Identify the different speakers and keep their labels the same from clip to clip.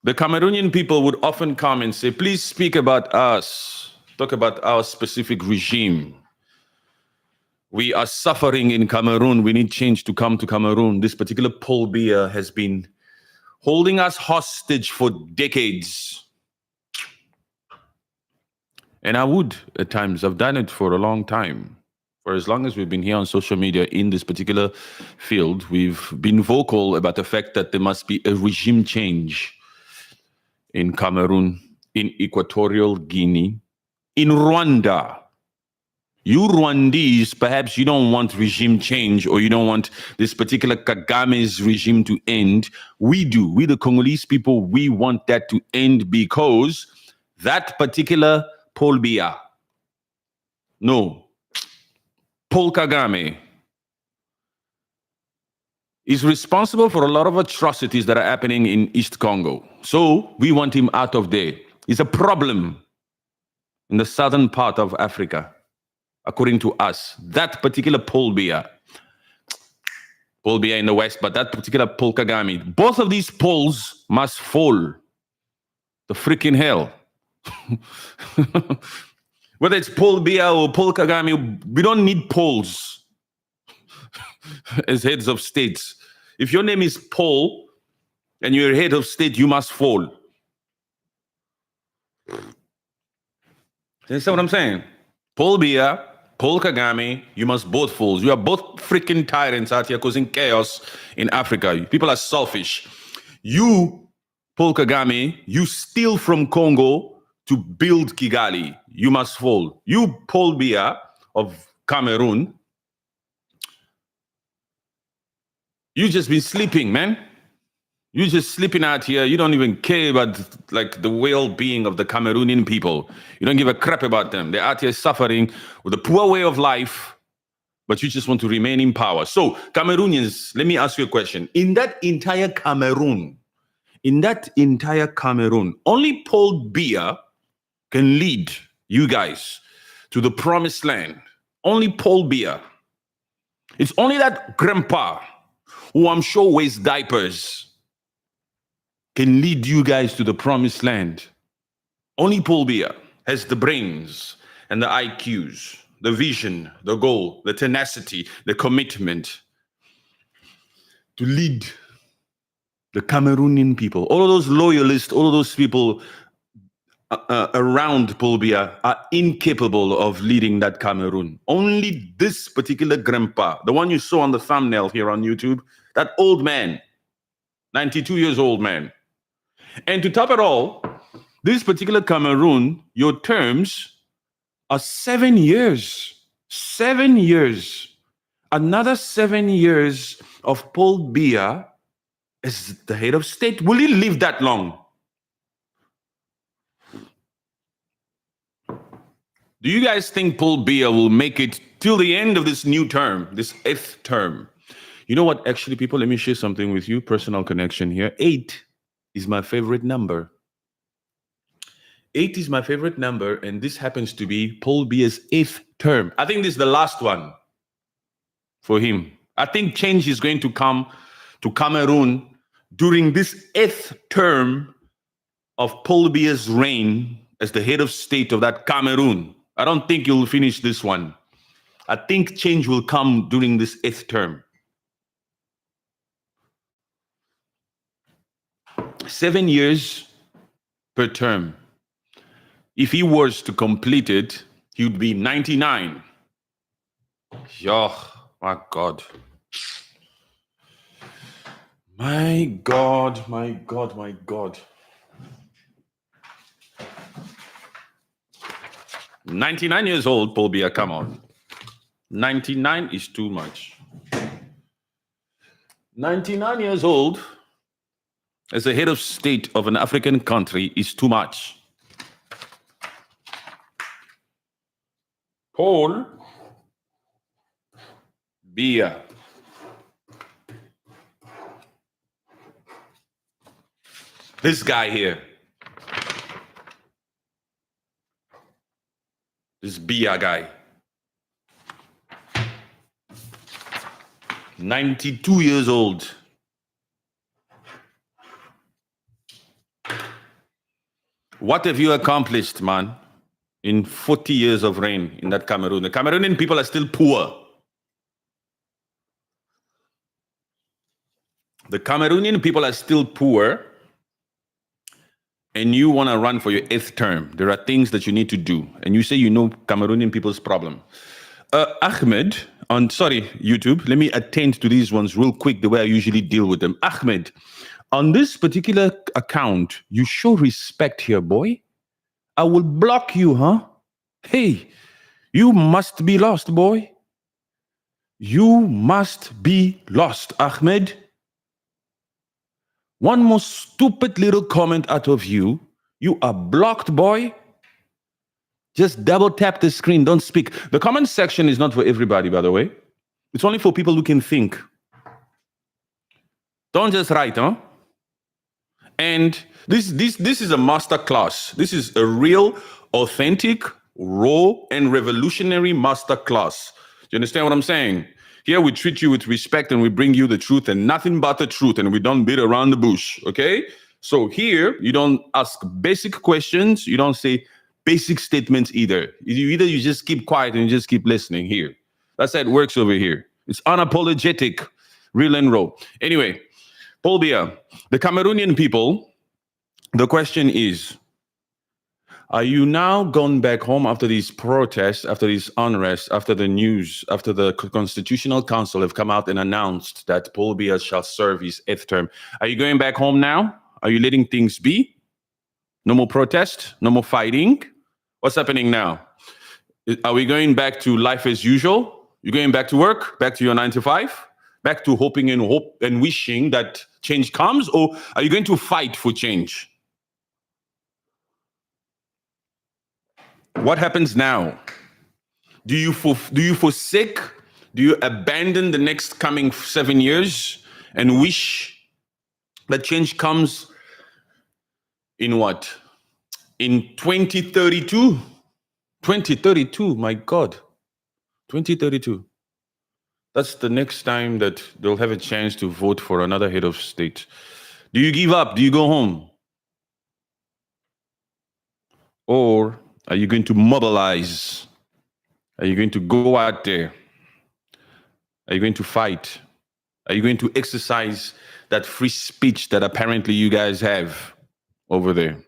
Speaker 1: The Cameroonian people would often come and say, please speak about us, talk about our specific regime. We are suffering in Cameroon. We need change to come to Cameroon. This particular Paul Biya has been holding us hostage for decades. And I would, at times, I've done it for a long time. For as long as we've been here on social media in this particular field, we've been vocal about the fact that there must be a regime change in Cameroon, in Equatorial Guinea, in Rwanda. You Rwandese, perhaps you don't want regime change or you don't want this particular Kagame's regime to end. We do. We, the Congolese people, we want that to end because that particular Paul Biya, no, Paul Kagame, is responsible for a lot of atrocities that are happening in East Congo. So we want him out of there. He's a problem in the southern part of Africa. According to us, that particular Paul Biya in the west, but that particular Paul Kagame, both of these poles must fall. The freaking hell. Whether it's Paul Biya or Paul Kagame, we don't need poles as heads of states. If your name is Paul and you're head of state, you must fall. That's what I'm saying. Paul Biya, Paul Kagame, you must both fall. You are both freaking tyrants out here causing chaos in Africa. People are selfish. You, Paul Kagame, you steal from Congo to build Kigali. You must fall. You, Paul Biya of Cameroon, you just been sleeping, man. You're just sleeping out here. You don't even care about like the well-being of the Cameroonian people. You don't give a crap about them. They're out here suffering with a poor way of life, but you just want to remain in power. So Cameroonians, let me ask you a question. In that entire Cameroon, only Paul Biya can lead you guys to the promised land. Only Paul Biya. It's only that grandpa who I'm sure wears diapers can lead you guys to the promised land. Only Paul Biya has the brains and the IQs, the vision, the goal, the tenacity, the commitment to lead the Cameroonian people. All of those loyalists, all of those people around Paul Biya are incapable of leading that Cameroon. Only this particular grandpa, the one you saw on the thumbnail here on YouTube, that old man, 92 years old man. And to top it all, this particular Cameroon, your terms are 7 years. 7 years. Another 7 years of Paul Biya as the head of state. Will he live that long? Do you guys think Paul Biya will make it till the end of this new term, this 8th term? You know what, actually, people, let me share something with you. Personal connection here. 8 is my favorite number. 8 is my favorite number, and this happens to be Paul Biya's 8th term. I think this is the last one for him. I think change is going to come to Cameroon during this 8th term of Paul Biya's reign as the head of state of that Cameroon. I don't think you'll finish this one. I think change will come during this 8th term. 7 years per term. If he was to complete it, he would be 99. Oh, my God. My God, my God, my God. 99 years old, Paul Biya, come on. 99 is too much. 99 years old as the head of state of an African country is too much. Paul Biya. This guy here. This Biya guy. 92 years old. What have you accomplished, man, in 40 years of reign in that Cameroon? The Cameroonian people are still poor. The Cameroonian people are still poor, and you want to run for your 8th term. There are things that you need to do, and you say you know Cameroonian people's problem. Ahmed, sorry, YouTube, let me attend to these ones real quick the way I usually deal with them. Ahmed, on this particular account, you show respect here, boy. I will block you, huh? Hey, you must be lost, boy. You must be lost, Ahmed. One more stupid little comment out of you. You are blocked, boy. Just double tap the screen. Don't speak. The comment section is not for everybody, by the way. It's only for people who can think. Don't just write, huh? And this is a master class. This is a real, authentic, raw, and revolutionary master class. Do you understand what I'm saying? Here we treat you with respect and we bring you the truth and nothing but the truth, and we don't beat around the bush, okay? So here, you don't ask basic questions. You don't say basic statements either. You just keep quiet and you just keep listening here. That's how it works over here. It's unapologetic, real and raw. Anyway, Paul Biya, the Cameroonian people, the question is, are you now gone back home after these protests, after these unrest, after the news, after the Constitutional Council have come out and announced that Paul Biya shall serve his 8th term? Are you going back home now? Are you letting things be? No more protest? No more fighting? What's happening now? Are we going back to life as usual? You're going back to work? Back to your 9 to 5? Back to hoping and wishing that change comes? Or are you going to fight for change? What happens now? Do you forsake? Do you abandon the next coming 7 years and wish that change comes in what? In 2032? 2032, my God. 2032. That's the next time that they'll have a chance to vote for another head of state. Do you give up? Do you go home? Or are you going to mobilize? Are you going to go out there? Are you going to fight? Are you going to exercise that free speech that apparently you guys have over there?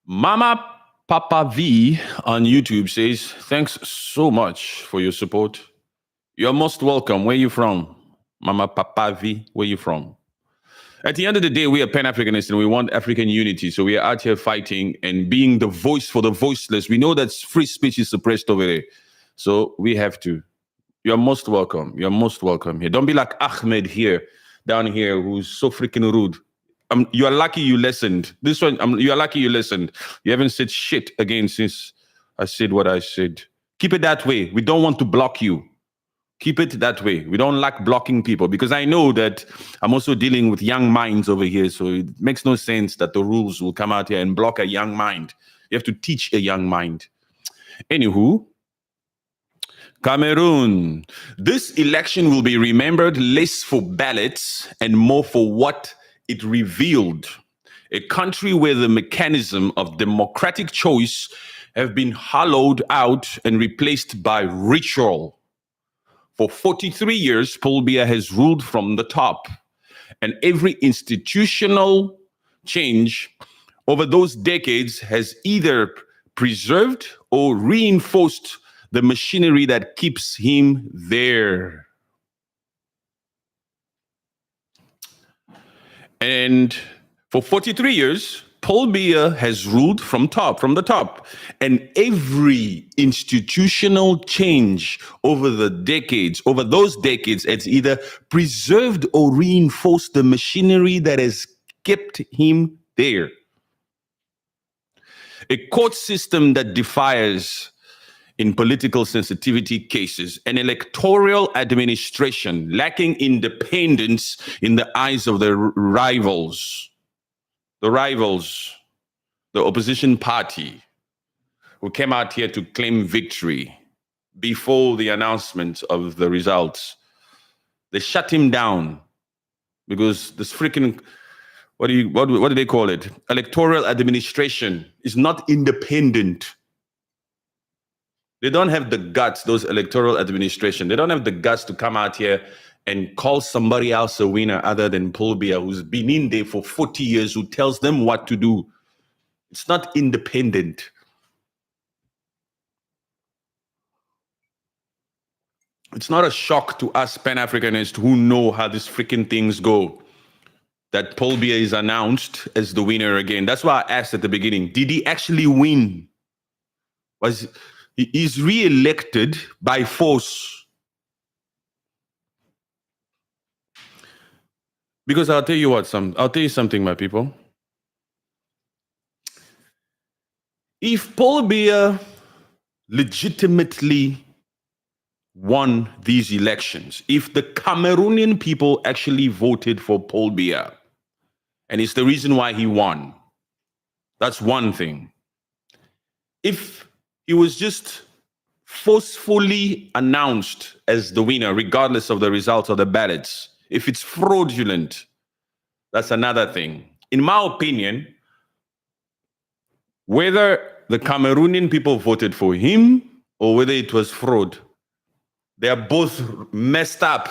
Speaker 1: Mama Papa V on YouTube says, thanks so much for your support. You're most welcome. Where you from? Mama Papa V, where you from? At the end of the day, we are Pan-Africanists and we want African unity. So we are out here fighting and being the voice for the voiceless. We know that free speech is suppressed over there. So we have to. You're most welcome. You're most welcome here. Don't be like Ahmed here, down here, who's so freaking rude. You are lucky you listened. This one, you are lucky you listened. You haven't said shit again since I said what I said. Keep it that way. We don't want to block you. Keep it that way. We don't like blocking people because I know that I'm also dealing with young minds over here. So it makes no sense that the rules will come out here and block a young mind. You have to teach a young mind. Anywho, Cameroon. This election will be remembered less for ballots and more for what it revealed. A country where the mechanism of democratic choice have been hollowed out and replaced by ritual. For 43 years, Paul Biya has ruled from the top, and every institutional change over those decades has either preserved or reinforced the machinery that keeps him there. And for 43 years, Paul Biya has ruled from the top. And every institutional change over those decades, has either preserved or reinforced the machinery that has kept him there. A court system that defies in political sensitivity cases, an electoral administration lacking independence in the eyes of the rivals, the opposition party, who came out here to claim victory before the announcement of the results. They shut him down because this freaking what do they call it? Electoral administration is not independent. They don't have the guts, those electoral administration. They don't have the guts to come out here and call somebody else a winner other than Paul Biya, who's been in there for 40 years, who tells them what to do. It's not independent. It's not a shock to us Pan-Africanists who know how these freaking things go that Paul Biya is announced as the winner again. That's why I asked at the beginning, did he actually win? He's re-elected by force. Because I'll tell you something, my people. If Paul Biya legitimately won these elections, if the Cameroonian people actually voted for Paul Biya, and it's the reason why he won, that's one thing. If he was just forcefully announced as the winner, regardless of the results of the ballots, if it's fraudulent, that's another thing. In my opinion, whether the Cameroonian people voted for him or whether it was fraud, they are both messed up.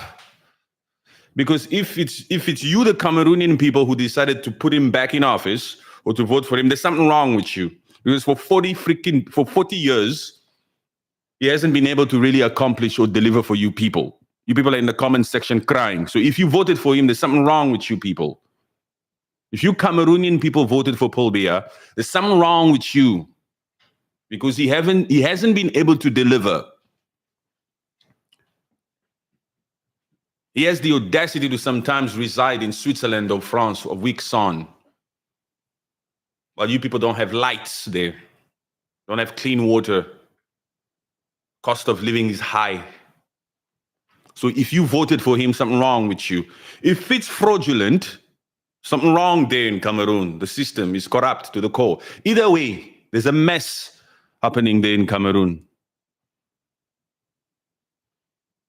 Speaker 1: Because if it's you, the Cameroonian people, who decided to put him back in office or to vote for him, there's something wrong with you. Because for 40 years, he hasn't been able to really accomplish or deliver for you people. You people are in the comment section crying. So if you voted for him, there's something wrong with you people. If you Cameroonian people voted for Paul Biya, there's something wrong with you. Because he hasn't been able to deliver. He has the audacity to sometimes reside in Switzerland or France a week on, while you people don't have lights there, don't have clean water. Cost of living is high. So if you voted for him, something wrong with you. If it's fraudulent, something wrong there in Cameroon. The system is corrupt to the core. Either way, there's a mess happening there in Cameroon.